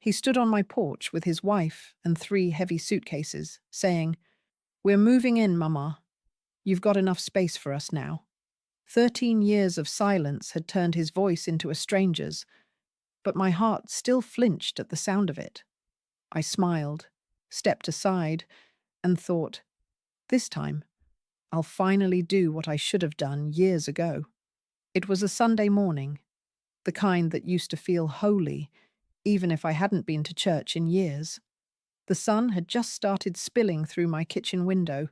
He stood on my porch with his wife and 3 heavy suitcases, saying, "We're moving in, Mama. You've got enough space for us now." 13 years of silence had turned his voice into a stranger's, but my heart still flinched at the sound of it. I smiled, stepped aside, and thought, this time, I'll finally do what I should have done years ago. It was a Sunday morning, the kind that used to feel holy, even if I hadn't been to church in years. The sun had just started spilling through my kitchen window,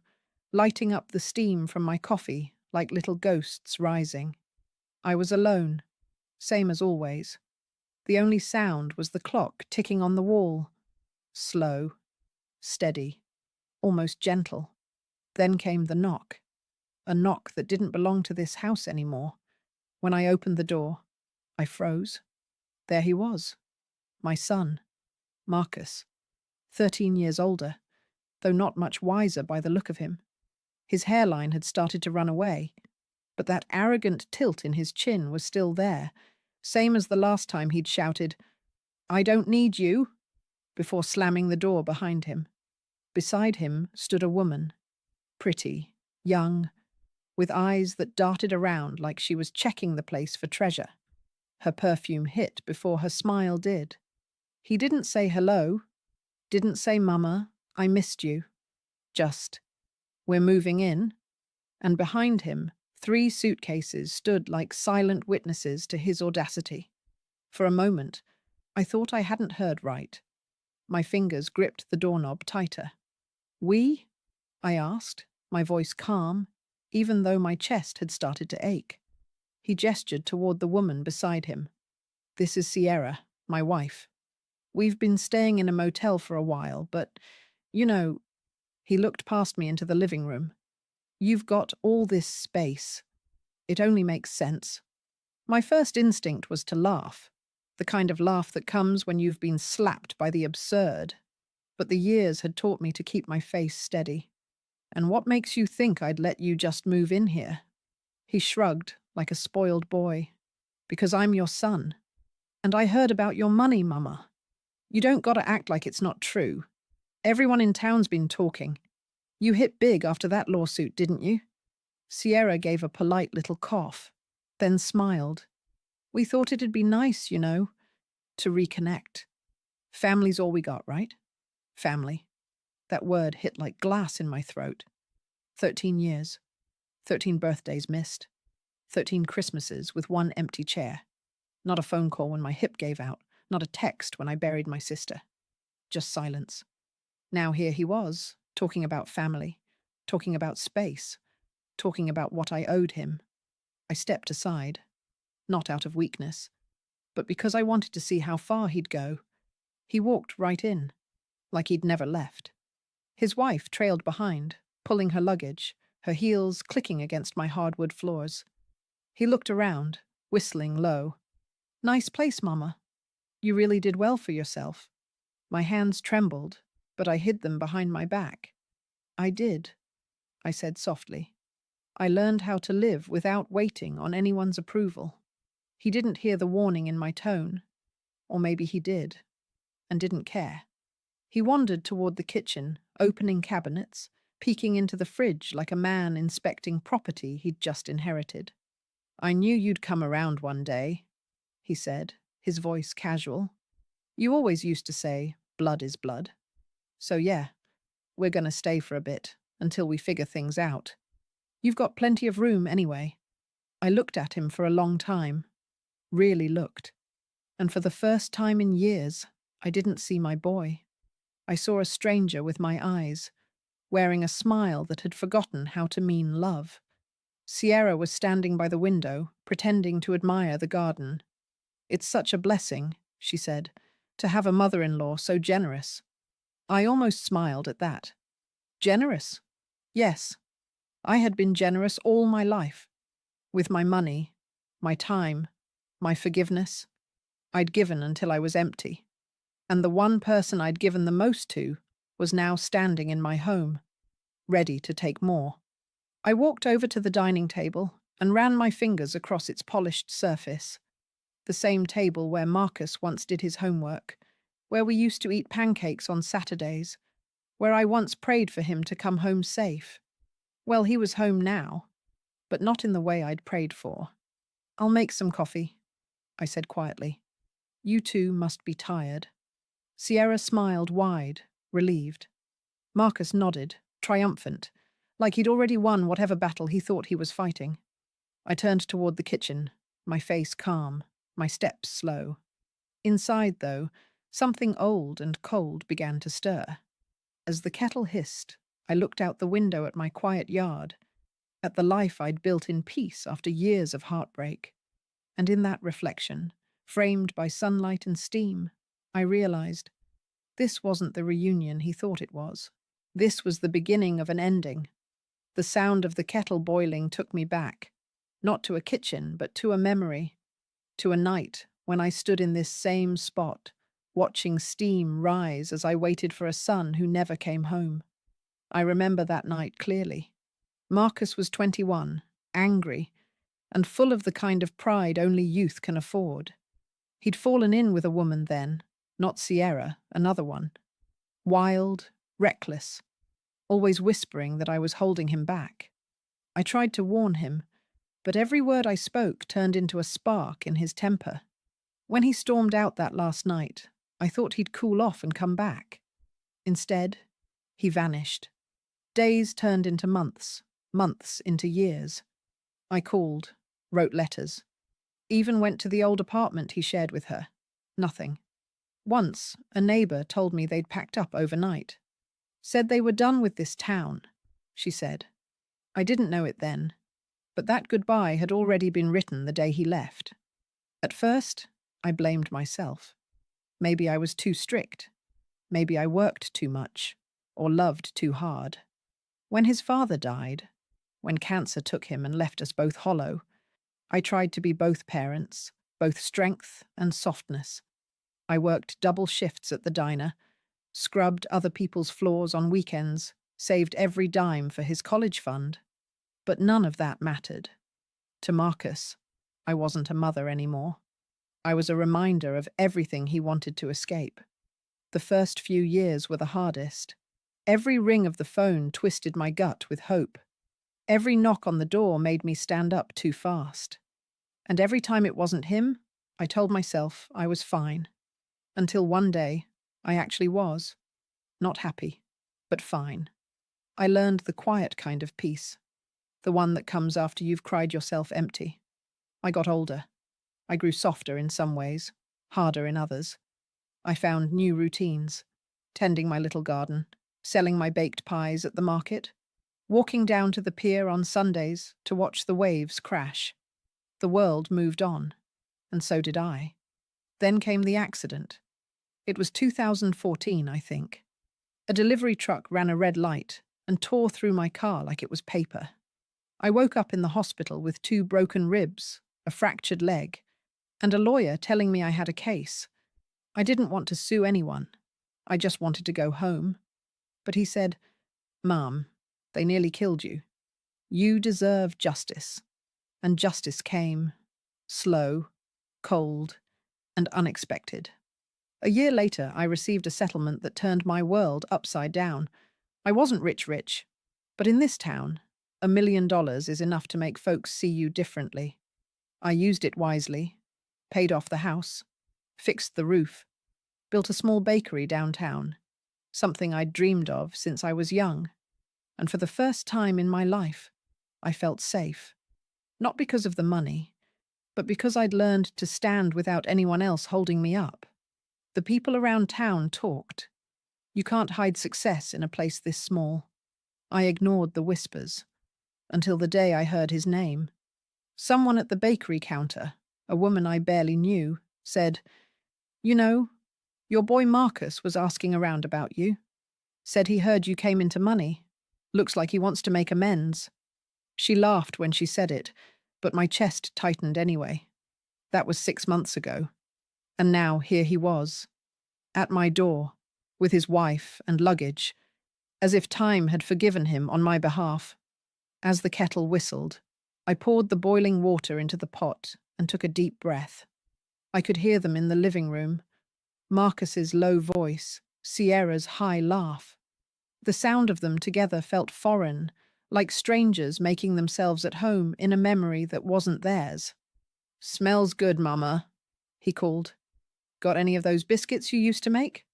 lighting up the steam from my coffee like little ghosts rising. I was alone, same as always. The only sound was the clock ticking on the wall. Slow, steady, almost gentle. Then came the knock. A knock that didn't belong to this house anymore. When I opened the door, I froze. There he was. My son, Marcus. 13 years older, though not much wiser by the look of him. His hairline had started to run away, but that arrogant tilt in his chin was still there, same as the last time he'd shouted, "I don't need you," before slamming the door behind him. Beside him stood a woman, pretty, young, with eyes that darted around like she was checking the place for treasure. Her perfume hit before her smile did. He didn't say hello, didn't say, "Mama, I missed you." Just, "We're moving in." And behind him, 3 suitcases stood like silent witnesses to his audacity. For a moment, I thought I hadn't heard right. My fingers gripped the doorknob tighter. "We?" I asked, my voice calm, even though my chest had started to ache. He gestured toward the woman beside him. "This is Sierra, my wife. We've been staying in a motel for a while, but, you know," he looked past me into the living room. "You've got all this space. It only makes sense." My first instinct was to laugh, the kind of laugh that comes when you've been slapped by the absurd. But the years had taught me to keep my face steady. "And what makes you think I'd let you just move in here?" He shrugged, like a spoiled boy. "Because I'm your son. And I heard about your money, Mama. You don't gotta act like it's not true. Everyone in town's been talking. You hit big after that lawsuit, didn't you?" Sierra gave a polite little cough, then smiled. "We thought it'd be nice, to reconnect. Family's all we got, right? Family." That word hit like glass in my throat. 13 years. 13 birthdays missed. 13 Christmases with one empty chair. Not a phone call when my hip gave out. Not a text when I buried my sister. Just silence. Now here he was, talking about family, talking about space, talking about what I owed him. I stepped aside, not out of weakness, but because I wanted to see how far he'd go. He walked right in, like he'd never left. His wife trailed behind, pulling her luggage, her heels clicking against my hardwood floors. He looked around, whistling low. "Nice place, Mama. You really did well for yourself." My hands trembled, but I hid them behind my back. "I did," I said softly. "I learned how to live without waiting on anyone's approval." He didn't hear the warning in my tone. Or maybe he did, and didn't care. He wandered toward the kitchen, opening cabinets, peeking into the fridge like a man inspecting property he'd just inherited. "I knew you'd come around one day," he said, his voice casual. "You always used to say, blood is blood. So yeah, we're gonna stay for a bit, until we figure things out. You've got plenty of room anyway." I looked at him for a long time. Really looked. And for the first time in years, I didn't see my boy. I saw a stranger with my eyes, wearing a smile that had forgotten how to mean love. Sierra was standing by the window, pretending to admire the garden. "It's such a blessing," she said, "to have a mother-in-law so generous." I almost smiled at that. Generous? Yes. I had been generous all my life. With my money, my time, my forgiveness. I'd given until I was empty. And the one person I'd given the most to was now standing in my home, ready to take more. I walked over to the dining table and ran my fingers across its polished surface. The same table where Marcus once did his homework, where we used to eat pancakes on Saturdays, where I once prayed for him to come home safe. Well, he was home now, but not in the way I'd prayed for. "I'll make some coffee," I said quietly. "You two must be tired." Sierra smiled wide, relieved. Marcus nodded, triumphant, like he'd already won whatever battle he thought he was fighting. I turned toward the kitchen, my face calm, my steps slow. Inside, though, something old and cold began to stir. As the kettle hissed, I looked out the window at my quiet yard, at the life I'd built in peace after years of heartbreak. And in that reflection, framed by sunlight and steam, I realized this wasn't the reunion he thought it was. This was the beginning of an ending. The sound of the kettle boiling took me back, not to a kitchen, but to a memory, to a night when I stood in this same spot, watching steam rise as I waited for a son who never came home. I remember that night clearly. Marcus was 21, angry, and full of the kind of pride only youth can afford. He'd fallen in with a woman then, not Sierra, another one. Wild, reckless, always whispering that I was holding him back. I tried to warn him, but every word I spoke turned into a spark in his temper. When he stormed out that last night, I thought he'd cool off and come back. Instead, he vanished. Days turned into months, months into years. I called, wrote letters, even went to the old apartment he shared with her. Nothing. Once, a neighbor told me they'd packed up overnight. Said they were done with this town, she said. I didn't know it then, but that goodbye had already been written the day he left. At first, I blamed myself. Maybe I was too strict. Maybe I worked too much, or loved too hard. When his father died, when cancer took him and left us both hollow, I tried to be both parents, both strength and softness. I worked double shifts at the diner, scrubbed other people's floors on weekends, saved every dime for his college fund. But none of that mattered. To Marcus, I wasn't a mother anymore. I was a reminder of everything he wanted to escape. The first few years were the hardest. Every ring of the phone twisted my gut with hope. Every knock on the door made me stand up too fast. And every time it wasn't him, I told myself I was fine. Until one day, I actually was. Not happy, but fine. I learned the quiet kind of peace, the one that comes after you've cried yourself empty. I got older. I grew softer in some ways, harder in others. I found new routines, tending my little garden, selling my baked pies at the market, walking down to the pier on Sundays to watch the waves crash. The world moved on, and so did I. Then came the accident. It was 2014, I think. A delivery truck ran a red light and tore through my car like it was paper. I woke up in the hospital with 2 broken ribs, a fractured leg, and a lawyer telling me I had a case. I didn't want to sue anyone. I just wanted to go home. But he said, "Mom, they nearly killed you. You deserve justice." And justice came, slow, cold, and unexpected. A year later, I received a settlement that turned my world upside down. I wasn't rich, but in this town, $1 million is enough to make folks see you differently. I used it wisely, paid off the house, fixed the roof, built a small bakery downtown, something I'd dreamed of since I was young. And for the first time in my life, I felt safe. Not because of the money, but because I'd learned to stand without anyone else holding me up. The people around town talked. You can't hide success in a place this small. I ignored the whispers, until the day I heard his name. Someone at the bakery counter, a woman I barely knew, said, "You know, your boy Marcus was asking around about you. Said he heard you came into money. Looks like he wants to make amends." She laughed when she said it, but my chest tightened anyway. That was 6 months ago. And now here he was, at my door, with his wife and luggage, as if time had forgiven him on my behalf. As the kettle whistled, I poured the boiling water into the pot and took a deep breath. I could hear them in the living room, Marcus's low voice, Sierra's high laugh. The sound of them together felt foreign, like strangers making themselves at home in a memory that wasn't theirs. "Smells good, Mama," he called. "Got any of those biscuits you used to make?"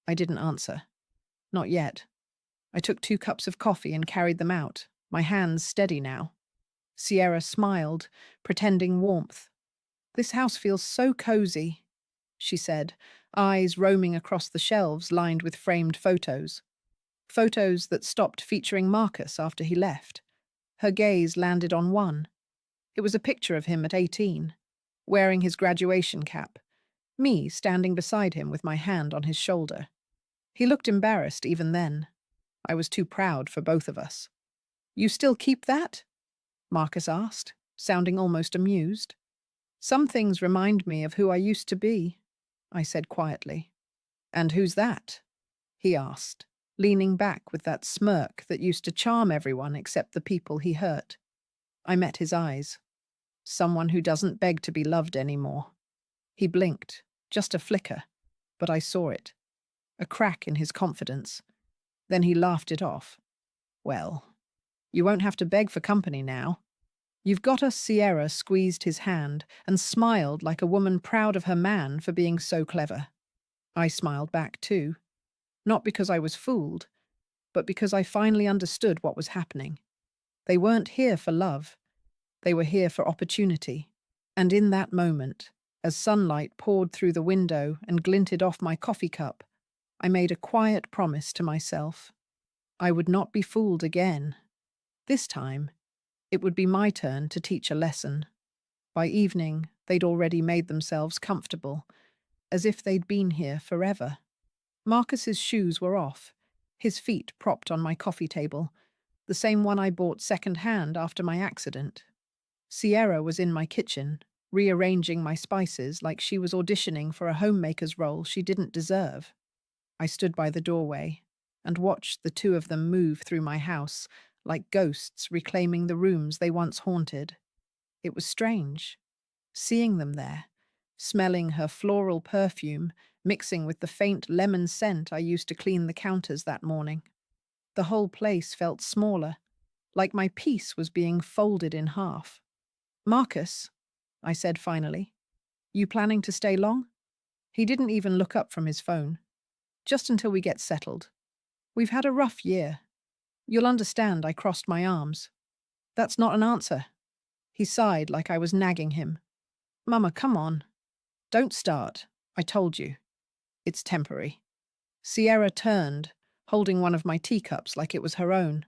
I didn't answer. Not yet. I took 2 cups of coffee and carried them out, my hands steady now. Sierra smiled, pretending warmth. "This house feels so cozy," she said, eyes roaming across the shelves lined with framed photos. Photos that stopped featuring Marcus after he left. Her gaze landed on one. It was a picture of him at 18, wearing his graduation cap, me standing beside him with my hand on his shoulder. He looked embarrassed even then. I was too proud for both of us. "You still keep that?" Marcus asked, sounding almost amused. "Some things remind me of who I used to be," I said quietly. "And who's that?" he asked, leaning back with that smirk that used to charm everyone except the people he hurt. I met his eyes. "Someone who doesn't beg to be loved anymore." He blinked, just a flicker, but I saw it. A crack in his confidence. Then he laughed it off. "Well, you won't have to beg for company now. You've got us." Sierra squeezed his hand and smiled like a woman proud of her man for being so clever. I smiled back too. Not because I was fooled, but because I finally understood what was happening. They weren't here for love. They were here for opportunity. And in that moment, as sunlight poured through the window and glinted off my coffee cup, I made a quiet promise to myself. I would not be fooled again. This time, it would be my turn to teach a lesson. By evening, they'd already made themselves comfortable, as if they'd been here forever. Marcus's shoes were off, his feet propped on my coffee table, the same one I bought second-hand after my accident. Sierra was in my kitchen, rearranging my spices like she was auditioning for a homemaker's role she didn't deserve. I stood by the doorway and watched the two of them move through my house like ghosts reclaiming the rooms they once haunted. It was strange, seeing them there, smelling her floral perfume, mixing with the faint lemon scent I used to clean the counters that morning. The whole place felt smaller, like my piece was being folded in half. "Marcus," I said finally, "you planning to stay long?" He didn't even look up from his phone. "Just until we get settled. We've had a rough year. You'll understand." I crossed my arms. "That's not an answer." He sighed like I was nagging him. "Mama, come on. Don't start. I told you. It's temporary." Sierra turned, holding one of my teacups like it was her own.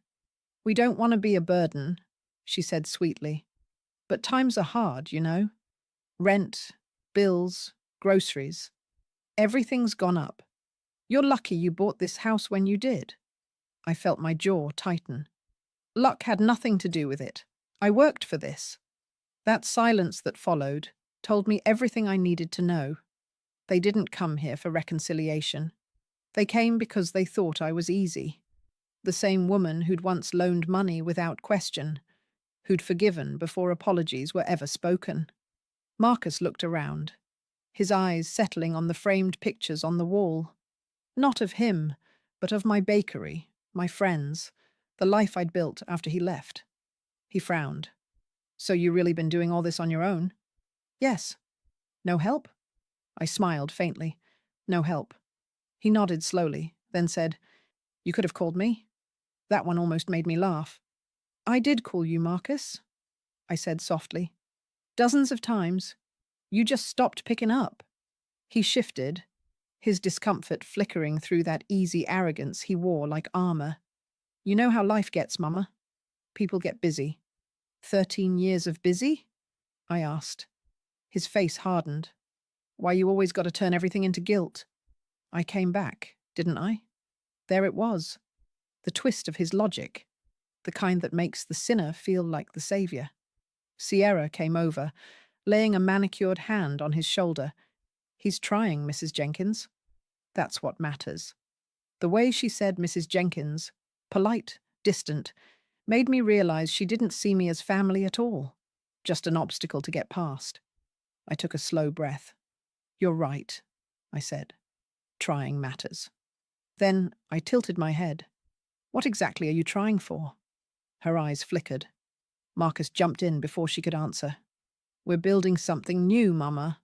"We don't want to be a burden," she said sweetly. "But times are hard, you know. Rent, bills, groceries. Everything's gone up. You're lucky you bought this house when you did." I felt my jaw tighten. "Luck had nothing to do with it. I worked for this." That silence that followed told me everything I needed to know. They didn't come here for reconciliation. They came because they thought I was easy. The same woman who'd once loaned money without question, who'd forgiven before apologies were ever spoken. Marcus looked around, his eyes settling on the framed pictures on the wall. Not of him, but of my bakery, my friends, the life I'd built after he left. He frowned. "So you really been doing all this on your own?" "Yes." "No help?" I smiled faintly. "No help." He nodded slowly, then said, "You could have called me." That one almost made me laugh. "I did call you, Marcus," I said softly. "Dozens of times. You just stopped picking up." He shifted, his discomfort flickering through that easy arrogance he wore like armor. "You know how life gets, Mama. People get busy." 13 years of busy?" I asked. His face hardened. "Why you always got to turn everything into guilt?" I came back, didn't I? There it was. The twist of his logic. The kind that makes the sinner feel like the savior. Sierra came over, laying a manicured hand on his shoulder. "He's trying, Mrs. Jenkins." That's what matters. The way she said Mrs. Jenkins, polite, distant, made me realize she didn't see me as family at all, just an obstacle to get past. I took a slow breath. "You're right," I said. trying matters. Then I tilted my head. What exactly are you trying for? Her eyes flickered. Marcus jumped in before she could answer. We're building something new, Mama.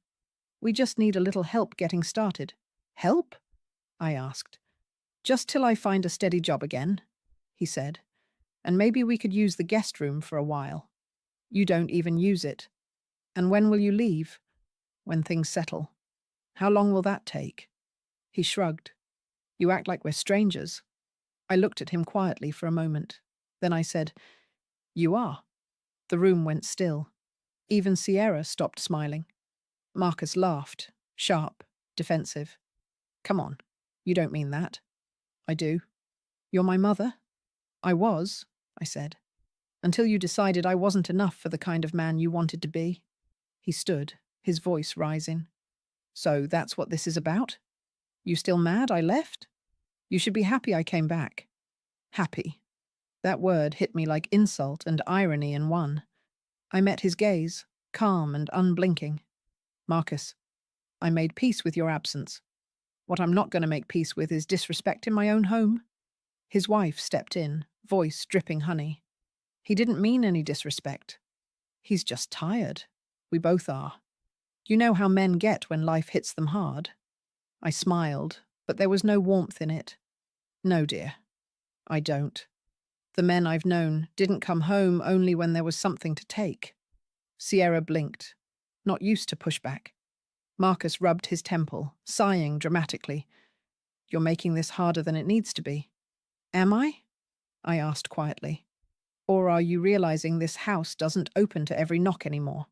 We just need a little help getting started. Help? I asked. Just till I find a steady job again, he said. And maybe we could use the guest room for a while. You don't even use it. And when will you leave? When things settle. How long will that take? He shrugged. You act like we're strangers. I looked at him quietly for a moment. Then I said, You are. The room went still. Even Sierra stopped smiling. Marcus laughed, sharp, defensive. Come on, you don't mean that. I do. You're my mother? I was, I said, until you decided I wasn't enough for the kind of man you wanted to be. He stood, his voice rising. So that's what this is about? You still mad I left? You should be happy I came back. Happy. That word hit me like insult and irony in one. I met his gaze, calm and unblinking. Marcus, I made peace with your absence. What I'm not going to make peace with is disrespect in my own home. His wife stepped in, voice dripping honey. He didn't mean any disrespect. He's just tired. We both are. You know how men get when life hits them hard. I smiled, but there was no warmth in it. No, dear. I don't. The men I've known didn't come home only when there was something to take. Sierra blinked, not used to pushback. Marcus rubbed his temple, sighing dramatically. You're making this harder than it needs to be. Am I? I asked quietly. Or are you realizing this house doesn't open to every knock anymore?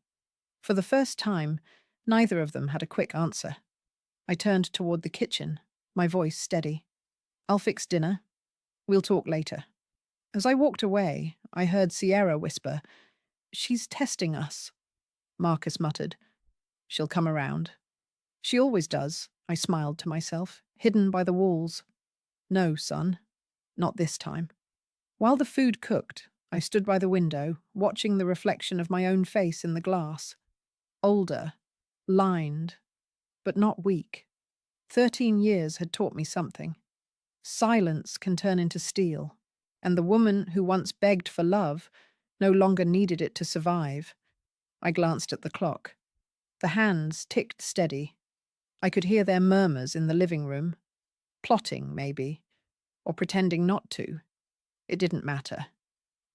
For the first time, neither of them had a quick answer. I turned toward the kitchen, my voice steady. I'll fix dinner. We'll talk later. As I walked away, I heard Sierra whisper, She's testing us. Marcus muttered, She'll come around. She always does, I smiled to myself, hidden by the walls. No, son, not this time. While the food cooked, I stood by the window, watching the reflection of my own face in the glass. Older, lined, but not weak. 13 years had taught me something. Silence can turn into steel, and the woman who once begged for love no longer needed it to survive. I glanced at the clock. The hands ticked steady. I could hear their murmurs in the living room. Plotting, maybe, or pretending not to. It didn't matter.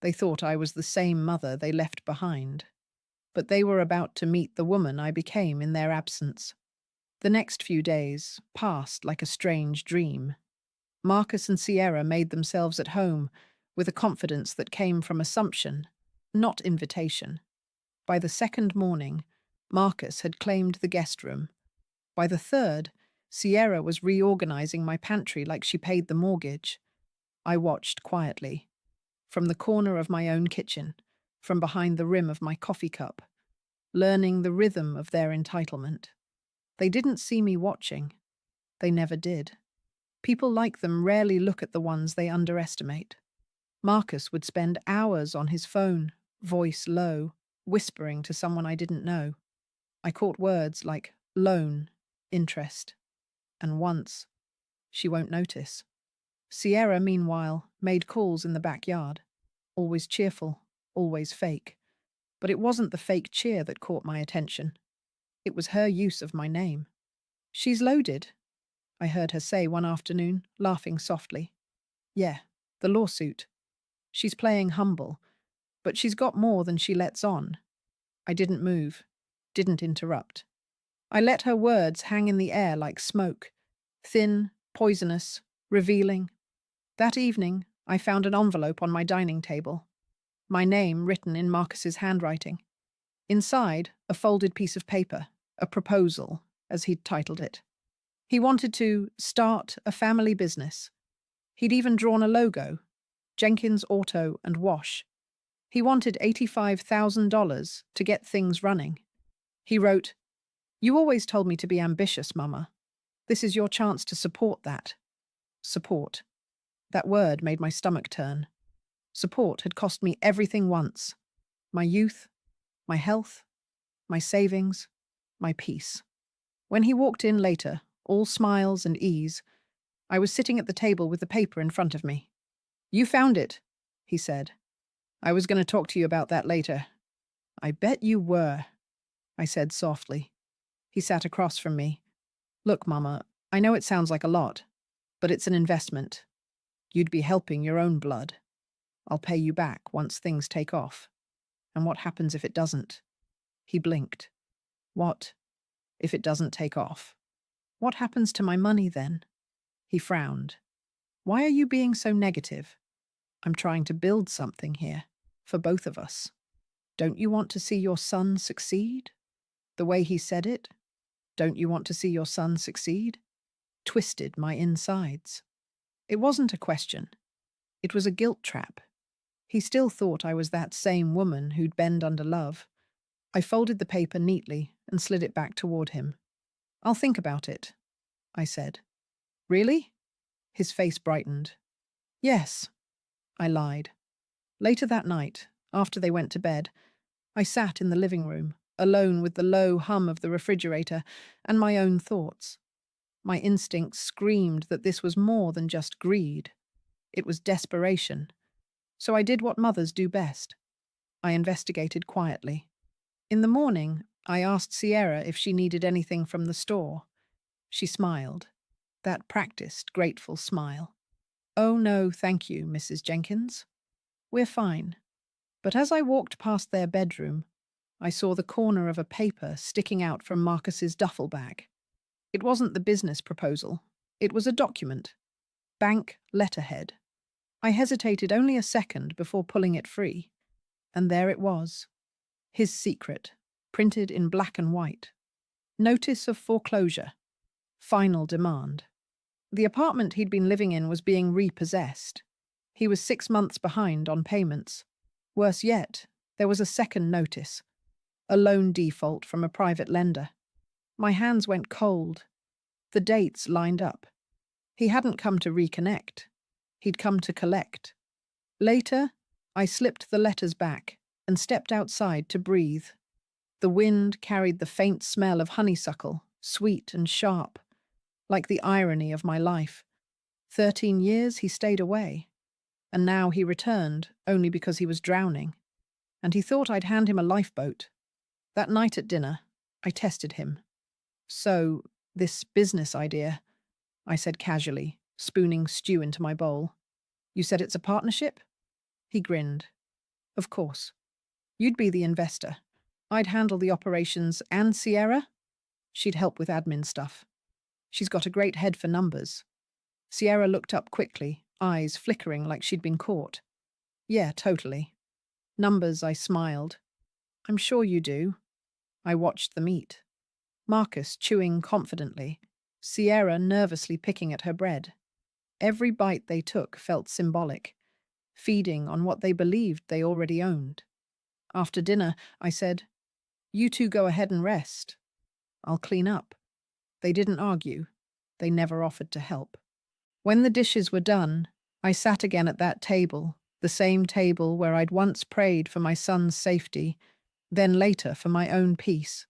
They thought I was the same mother they left behind. But they were about to meet the woman I became in their absence. The next few days passed like a strange dream. Marcus and Sierra made themselves at home with a confidence that came from assumption, not invitation. By the second morning, Marcus had claimed the guest room. By the third, Sierra was reorganizing my pantry like she paid the mortgage. I watched quietly, from the corner of my own kitchen, from behind the rim of my coffee cup, learning the rhythm of their entitlement. They didn't see me watching. They never did. People like them rarely look at the ones they underestimate. Marcus would spend hours on his phone, voice low, whispering to someone I didn't know. I caught words like loan, interest, and once. She won't notice. Sierra, meanwhile, made calls in the backyard. Always cheerful, always fake. But it wasn't the fake cheer that caught my attention. It was her use of my name. She's loaded, I heard her say one afternoon, laughing softly. Yeah, the lawsuit. She's playing humble, but she's got more than she lets on. I didn't move, didn't interrupt. I let her words hang in the air like smoke, thin, poisonous, revealing. That evening, I found an envelope on my dining table. My name written in Marcus's handwriting. Inside, a folded piece of paper, a proposal, as he'd titled it. He wanted to start a family business. He'd even drawn a logo, Jenkins Auto and Wash. He wanted $85,000 to get things running. He wrote, You always told me to be ambitious, Mama. This is your chance to support that. Support. That word made my stomach turn. Support had cost me everything once. My youth, my health, my savings, my peace. When he walked in later, all smiles and ease. I was sitting at the table with the paper in front of me. "You found it," he said. "I was going to talk to you about that later." "I bet you were," I said softly. He sat across from me. "Look, Mama, I know it sounds like a lot, but it's an investment. You'd be helping your own blood. I'll pay you back once things take off. And what happens if it doesn't?" He blinked. "What if it doesn't take off? What happens to my money then?" He frowned. "Why are you being so negative? I'm trying to build something here, for both of us. Don't you want to see your son succeed?" The way he said it, "Don't you want to see your son succeed?" twisted my insides. It wasn't a question. It was a guilt trap. He still thought I was that same woman who'd bend under love. I folded the paper neatly and slid it back toward him. "I'll think about it," I said. "Really?" His face brightened. "Yes," I lied. Later that night, after they went to bed, I sat in the living room, alone with the low hum of the refrigerator and my own thoughts. My instincts screamed that this was more than just greed. It was desperation. So I did what mothers do best. I investigated quietly. In the morning, I asked Sierra if she needed anything from the store. She smiled. That practiced, grateful smile. "Oh no, thank you, Mrs. Jenkins. We're fine." But as I walked past their bedroom, I saw the corner of a paper sticking out from Marcus's duffel bag. It wasn't the business proposal. It was a document. Bank letterhead. I hesitated only a second before pulling it free. And there it was. His secret, printed in black and white. Notice of foreclosure. Final demand. The apartment he'd been living in was being repossessed. He was 6 months behind on payments. Worse yet, there was a second notice. A loan default from a private lender. My hands went cold. The dates lined up. He hadn't come to reconnect. He'd come to collect. Later, I slipped the letters back and stepped outside to breathe. The wind carried the faint smell of honeysuckle, sweet and sharp, like the irony of my life. 13 years he stayed away, and now he returned only because he was drowning. And he thought I'd hand him a lifeboat. That night at dinner, I tested him. "So, this business idea," I said casually, spooning stew into my bowl. "You said it's a partnership?" He grinned. "Of course. You'd be the investor. I'd handle the operations, and Sierra? She'd help with admin stuff. She's got a great head for numbers." Sierra looked up quickly, eyes flickering like she'd been caught. "Yeah, totally." "Numbers," I smiled. "I'm sure you do." I watched them eat. Marcus chewing confidently, Sierra nervously picking at her bread. Every bite they took felt symbolic, feeding on what they believed they already owned. After dinner, I said, "You two go ahead and rest. I'll clean up." They didn't argue. They never offered to help. When the dishes were done, I sat again at that table, the same table where I'd once prayed for my son's safety, then later for my own peace.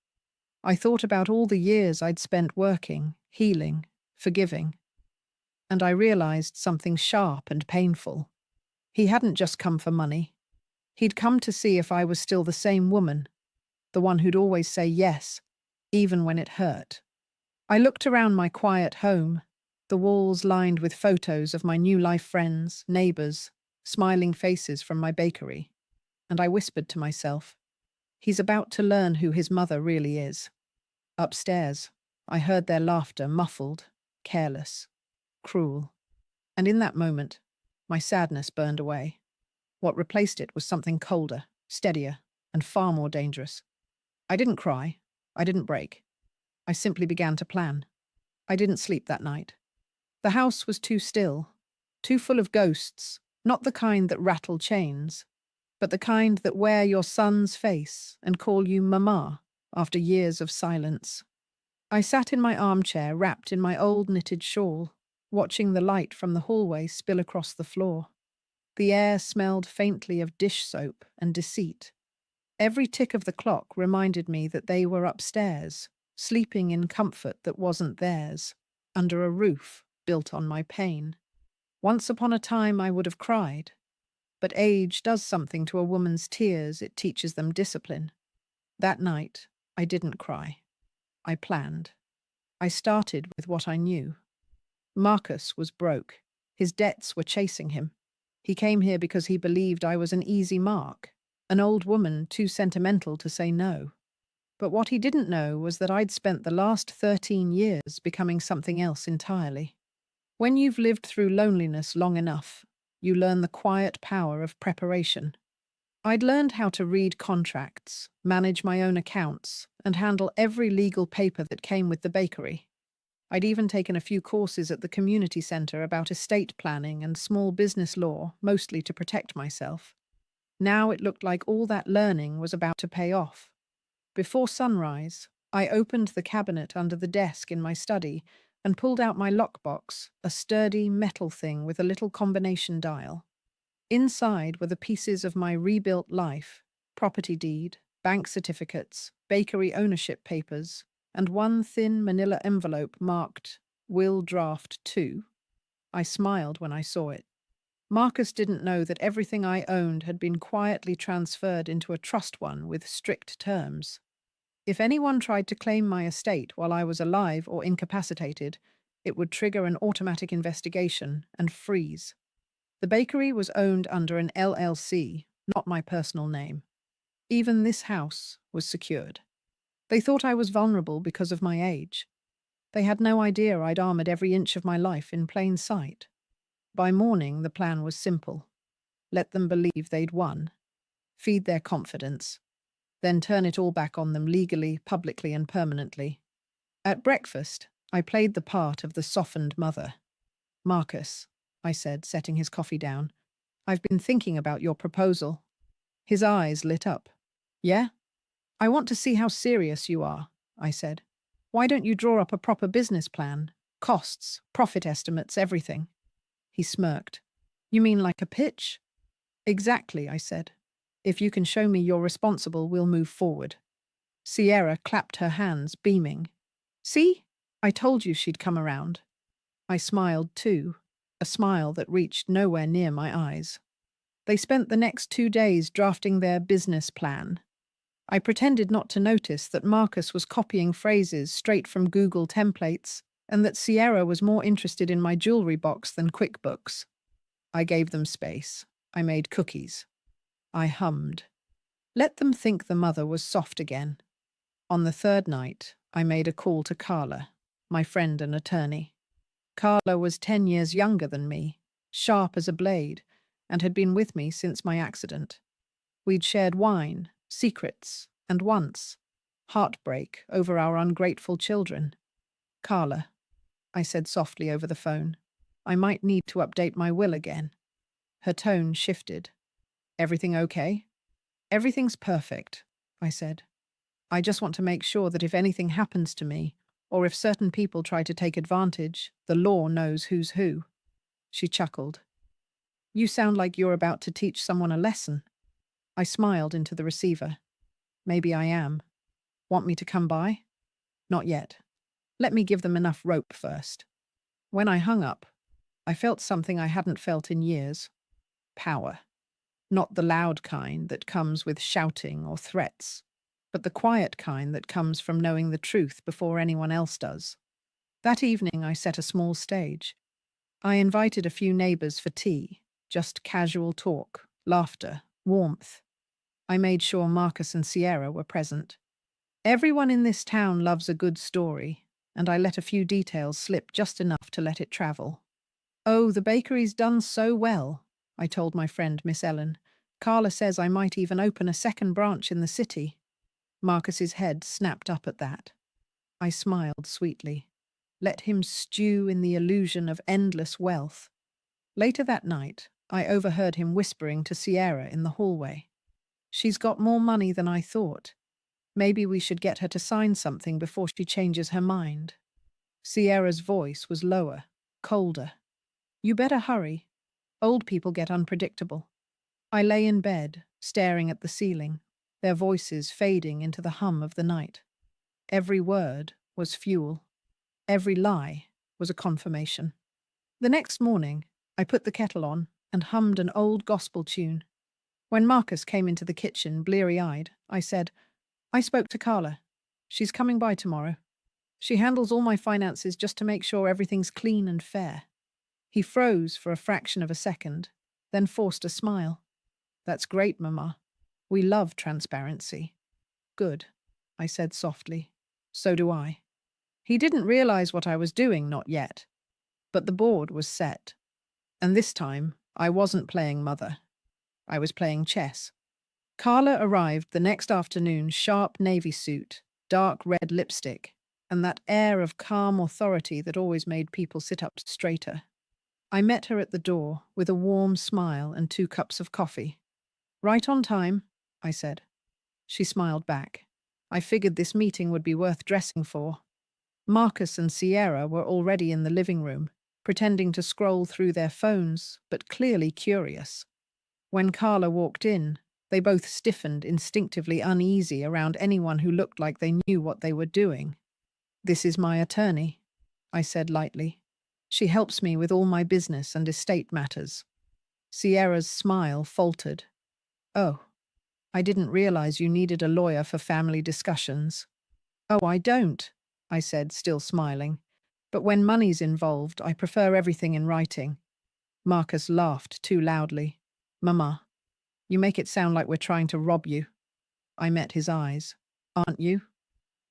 I thought about all the years I'd spent working, healing, forgiving. And I realized something sharp and painful. He hadn't just come for money. He'd come to see if I was still the same woman, the one who'd always say yes, even when it hurt. I looked around my quiet home, the walls lined with photos of my new life friends, neighbors, smiling faces from my bakery, and I whispered to myself, "He's about to learn who his mother really is." Upstairs, I heard their laughter, muffled, careless, cruel. And in that moment, my sadness burned away. What replaced it was something colder, steadier, and far more dangerous. I didn't cry. I didn't break. I simply began to plan. I didn't sleep that night. The house was too still, too full of ghosts, not the kind that rattle chains, but the kind that wear your son's face and call you Mama after years of silence. I sat in my armchair wrapped in my old knitted shawl, watching the light from the hallway spill across the floor. The air smelled faintly of dish soap and deceit. Every tick of the clock reminded me that they were upstairs, sleeping in comfort that wasn't theirs. under a roof built on my pain. Once upon a time I would have cried, but age does something to a woman's tears, it teaches them discipline. That night, I didn't cry. I planned. I started with what I knew. Marcus was broke. His debts were chasing him. He came here because he believed I was an easy mark, an old woman too sentimental to say no. But what he didn't know was that I'd spent the last 13 years becoming something else entirely. When you've lived through loneliness long enough, you learn the quiet power of preparation. I'd learned how to read contracts, manage my own accounts, and handle every legal paper that came with the bakery. I'd even taken a few courses at the community centre about estate planning and small business law, mostly to protect myself. Now it looked like all that learning was about to pay off. Before sunrise, I opened the cabinet under the desk in my study and pulled out my lockbox, a sturdy metal thing with a little combination dial. Inside were the pieces of my rebuilt life: property deed, bank certificates, bakery ownership papers, and one thin manila envelope marked Will Draft 2. I smiled when I saw it. Marcus didn't know that everything I owned had been quietly transferred into a trust one with strict terms. If anyone tried to claim my estate while I was alive or incapacitated, it would trigger an automatic investigation and freeze. The bakery was owned under an LLC, not my personal name. Even this house was secured. They thought I was vulnerable because of my age. They had no idea I'd armored every inch of my life in plain sight. By morning, the plan was simple. Let them believe they'd won. Feed their confidence. Then turn it all back on them legally, publicly, and permanently. At breakfast, I played the part of the softened mother. "Marcus," I said, setting his coffee down, "I've been thinking about your proposal." His eyes lit up. "Yeah? I want to see how serious you are," I said. "Why don't you draw up a proper business plan? Costs, profit estimates, everything." He smirked. "You mean like a pitch?" "Exactly," I said. "If you can show me you're responsible, we'll move forward." Sierra clapped her hands, beaming. "See? I told you she'd come around." I smiled too, a smile that reached nowhere near my eyes. They spent the next 2 days drafting their business plan. I pretended not to notice that Marcus was copying phrases straight from Google templates and that Sierra was more interested in my jewelry box than QuickBooks. I gave them space. I made cookies. I hummed. Let them think the mother was soft again. On the third night, I made a call to Carla, my friend and attorney. Carla was 10 years younger than me, sharp as a blade, and had been with me since my accident. We'd shared wine, secrets, and once, heartbreak over our ungrateful children. "Carla," I said softly over the phone, "I might need to update my will again." Her tone shifted. "Everything okay?" "Everything's perfect," I said. "I just want to make sure that if anything happens to me, or if certain people try to take advantage, the law knows who's who." She chuckled. "You sound like you're about to teach someone a lesson." I smiled into the receiver. "Maybe I am. Want me to come by?" "Not yet. Let me give them enough rope first." When I hung up, I felt something I hadn't felt in years. Power. Not the loud kind that comes with shouting or threats, but the quiet kind that comes from knowing the truth before anyone else does. That evening I set a small stage. I invited a few neighbors for tea, just casual talk, laughter, warmth. I made sure Marcus and Sierra were present. Everyone in this town loves a good story, and I let a few details slip just enough to let it travel. "Oh, the bakery's done so well," I told my friend Miss Ellen. "Carla says I might even open a second branch in the city." Marcus's head snapped up at that. I smiled sweetly. Let him stew in the illusion of endless wealth. Later that night, I overheard him whispering to Sierra in the hallway. "She's got more money than I thought. Maybe we should get her to sign something before she changes her mind." Sierra's voice was lower, colder. "You better hurry. Old people get unpredictable." I lay in bed, staring at the ceiling, their voices fading into the hum of the night. Every word was fuel. Every lie was a confirmation. The next morning, I put the kettle on and hummed an old gospel tune. When Marcus came into the kitchen, bleary-eyed, I said, "I spoke to Carla. She's coming by tomorrow. She handles all my finances just to make sure everything's clean and fair." He froze for a fraction of a second, then forced a smile. "That's great, Mama. We love transparency." "Good," I said softly. "So do I." He didn't realize what I was doing, not yet. But the board was set. And this time, I wasn't playing mother. I was playing chess. Carla arrived the next afternoon, sharp navy suit, dark red lipstick, and that air of calm authority that always made people sit up straighter. I met her at the door with a warm smile and 2 cups of coffee. "Right on time," I said. She smiled back. I figured this meeting would be worth dressing for. Marcus and Sierra were already in the living room, pretending to scroll through their phones, but clearly curious. When Carla walked in, they both stiffened, instinctively uneasy around anyone who looked like they knew what they were doing. "This is my attorney," I said lightly. "She helps me with all my business and estate matters." Sierra's smile faltered. "Oh, I didn't realize you needed a lawyer for family discussions." "Oh, I don't," I said, still smiling. "But when money's involved, I prefer everything in writing." Marcus laughed too loudly. "Mama, you make it sound like we're trying to rob you." I met his eyes. "Aren't you?"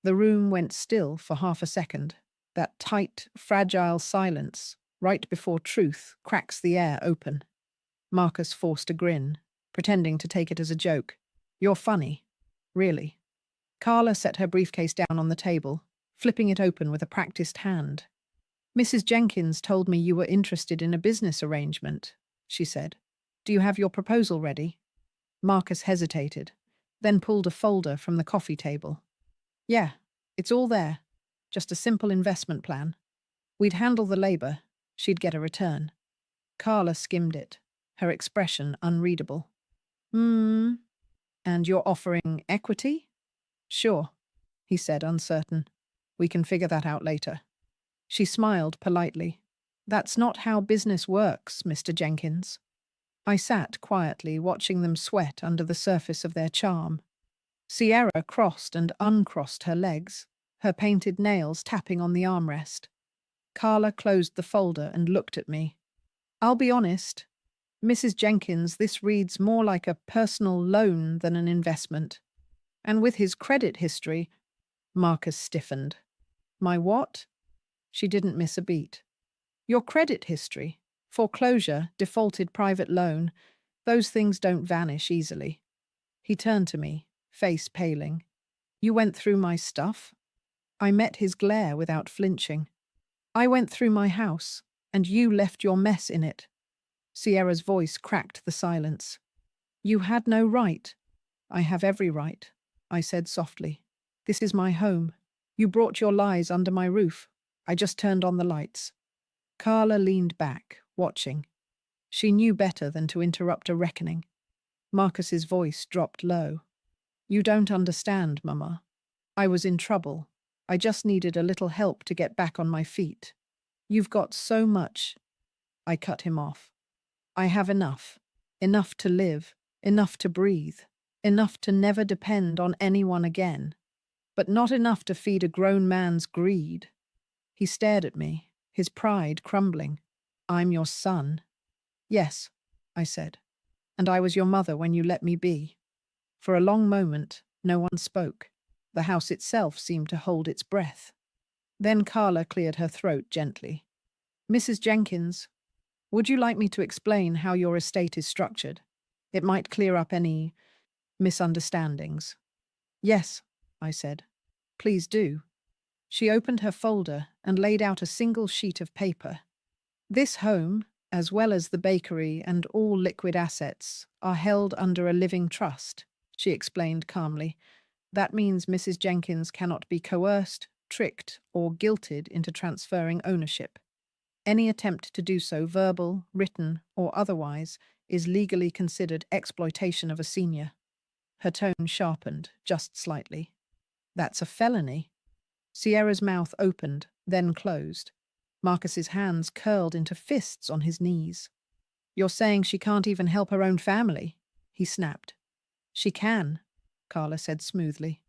The room went still for half a second. That tight, fragile silence, right before truth, cracks the air open. Marcus forced a grin, pretending to take it as a joke. "You're funny. Really." Carla set her briefcase down on the table, flipping it open with a practiced hand. "Mrs. Jenkins told me you were interested in a business arrangement," she said. "Do you have your proposal ready?" Marcus hesitated, then pulled a folder from the coffee table. "Yeah, it's all there. Just a simple investment plan. We'd handle the labor. She'd get a return." Carla skimmed it, her expression unreadable. "Hmm. And you're offering equity?" "Sure," he said, uncertain. "We can figure that out later." She smiled politely. "That's not how business works, Mr. Jenkins." I sat quietly, watching them sweat under the surface of their charm. Sierra crossed and uncrossed her legs, her painted nails tapping on the armrest. Carla closed the folder and looked at me. "I'll be honest, Mrs. Jenkins, this reads more like a personal loan than an investment." And with his credit history, Marcus stiffened. "My what?" She didn't miss a beat. "Your credit history. Foreclosure, defaulted private loan. Those things don't vanish easily." He turned to me, face paling. "You went through my stuff?" I met his glare without flinching. "I went through my house, and you left your mess in it." Sierra's voice cracked the silence. "You had no right." "I have every right," I said softly. "This is my home. You brought your lies under my roof. I just turned on the lights." Carla leaned back, watching. She knew better than to interrupt a reckoning. Marcus's voice dropped low. "You don't understand, Mama. I was in trouble. I just needed a little help to get back on my feet. You've got so much." I cut him off. "I have enough. Enough to live. Enough to breathe. Enough to never depend on anyone again. But not enough to feed a grown man's greed." He stared at me, his pride crumbling. "I'm your son." "Yes," I said. "And I was your mother when you let me be." For a long moment, no one spoke. The house itself seemed to hold its breath. Then Carla cleared her throat gently. "Mrs. Jenkins, would you like me to explain how your estate is structured? It might clear up any misunderstandings." "Yes," I said. "Please do." She opened her folder and laid out a single sheet of paper. "This home, as well as the bakery and all liquid assets, are held under a living trust," she explained calmly. "That means Mrs. Jenkins cannot be coerced, tricked, or guilted into transferring ownership. Any attempt to do so, verbal, written, or otherwise, is legally considered exploitation of a senior." Her tone sharpened, just slightly. "That's a felony." Sierra's mouth opened, then closed. Marcus's hands curled into fists on his knees. You're saying she can't even help her own family? He snapped. She can, Carla said smoothly.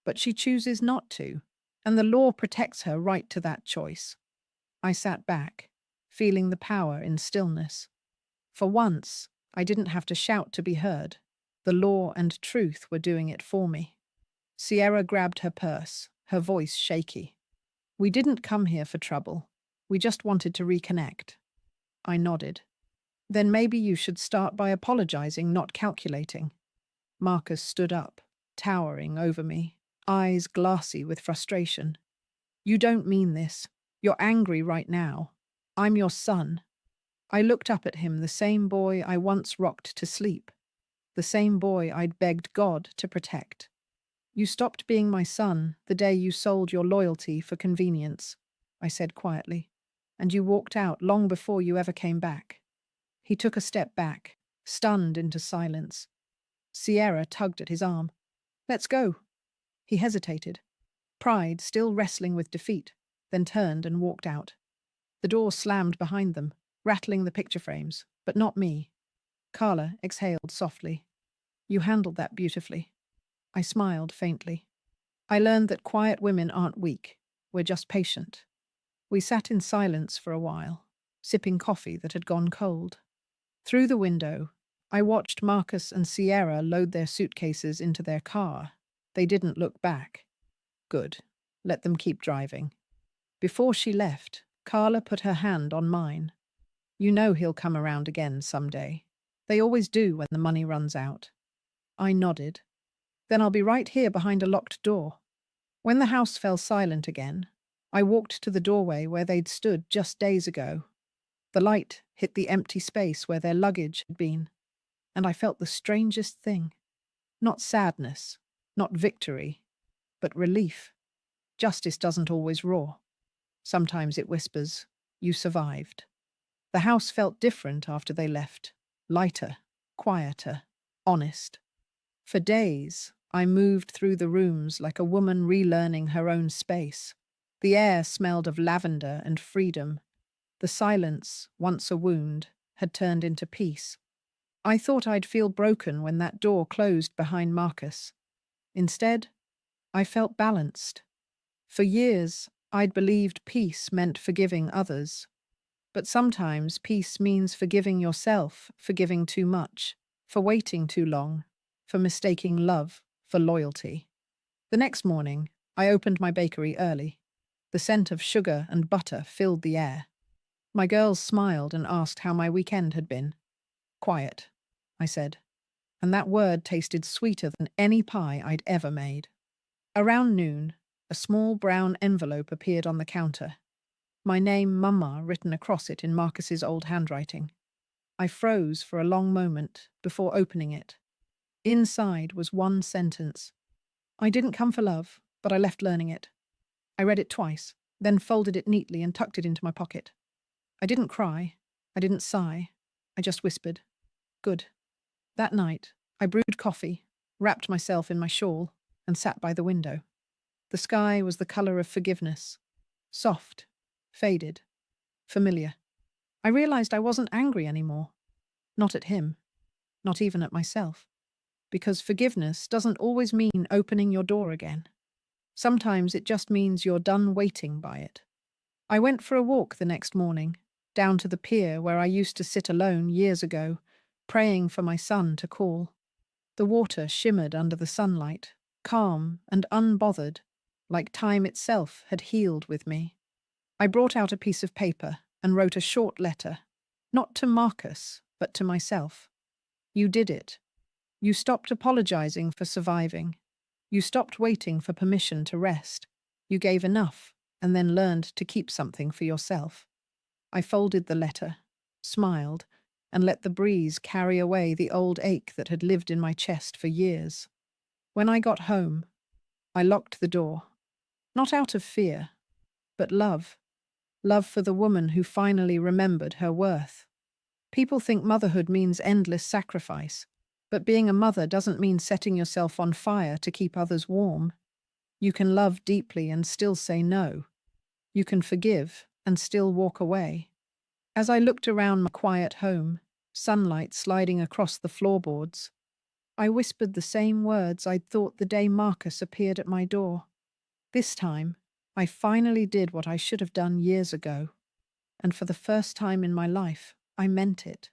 But she chooses not to, and the law protects her right to that choice. I sat back, feeling the power in stillness. For once, I didn't have to shout to be heard. The law and truth were doing it for me. Sierra grabbed her purse, her voice shaky. We didn't come here for trouble. We just wanted to reconnect. I nodded. Then maybe you should start by apologizing, not calculating. Marcus stood up, towering over me, eyes glassy with frustration. You don't mean this. You're angry right now. I'm your son. I looked up at him, the same boy I once rocked to sleep, the same boy I'd begged God to protect. You stopped being my son the day you sold your loyalty for convenience, I said quietly, and you walked out long before you ever came back. He took a step back, stunned into silence. Sierra tugged at his arm. Let's go. He hesitated, pride still wrestling with defeat, then turned and walked out. The door slammed behind them, rattling the picture frames, but not me. Carla exhaled softly. You handled that beautifully. I smiled faintly. I learned that quiet women aren't weak. We're just patient. We sat in silence for a while, sipping coffee that had gone cold. Through the window, I watched Marcus and Sierra load their suitcases into their car. They didn't look back. Good. Let them keep driving. Before she left, Carla put her hand on mine. You know he'll come around again someday. They always do when the money runs out. I nodded. Then I'll be right here behind a locked door. When the house fell silent again, I walked to the doorway where they'd stood just days ago. The light hit the empty space where their luggage had been, and I felt the strangest thing. Not sadness, not victory, but relief. Justice doesn't always roar. Sometimes it whispers, you survived. The house felt different after they left, lighter, quieter, honest. For days, I moved through the rooms like a woman relearning her own space. The air smelled of lavender and freedom. The silence, once a wound, had turned into peace. I thought I'd feel broken when that door closed behind Marcus. Instead, I felt balanced. For years, I'd believed peace meant forgiving others. But sometimes peace means forgiving yourself for giving too much, for waiting too long, for mistaking love for loyalty. The next morning, I opened my bakery early. The scent of sugar and butter filled the air. My girls smiled and asked how my weekend had been. Quiet, I said, and that word tasted sweeter than any pie I'd ever made. Around noon, a small brown envelope appeared on the counter. My name, Mama, written across it in Marcus's old handwriting. I froze for a long moment before opening it. Inside was one sentence. I didn't come for love, but I left learning it. I read it twice, then folded it neatly and tucked it into my pocket. I didn't cry. I didn't sigh. I just whispered, good. That night, I brewed coffee, wrapped myself in my shawl, and sat by the window. The sky was the color of forgiveness. Soft, faded, familiar. I realized I wasn't angry anymore. Not at him. Not even at myself. Because forgiveness doesn't always mean opening your door again. Sometimes it just means you're done waiting by it. I went for a walk the next morning, down to the pier where I used to sit alone years ago, praying for my son to call. The water shimmered under the sunlight, calm and unbothered, like time itself had healed with me. I brought out a piece of paper and wrote a short letter, not to Marcus, but to myself. You did it. You stopped apologizing for surviving. You stopped waiting for permission to rest. You gave enough and then learned to keep something for yourself. I folded the letter, smiled, and let the breeze carry away the old ache that had lived in my chest for years. When I got home, I locked the door, not out of fear, but love. Love for the woman who finally remembered her worth. People think motherhood means endless sacrifice, but being a mother doesn't mean setting yourself on fire to keep others warm. You can love deeply and still say no. You can forgive and still walk away. As I looked around my quiet home, sunlight sliding across the floorboards, I whispered the same words I'd thought the day Marcus appeared at my door. This time, I finally did what I should have done years ago, and for the first time in my life, I meant it.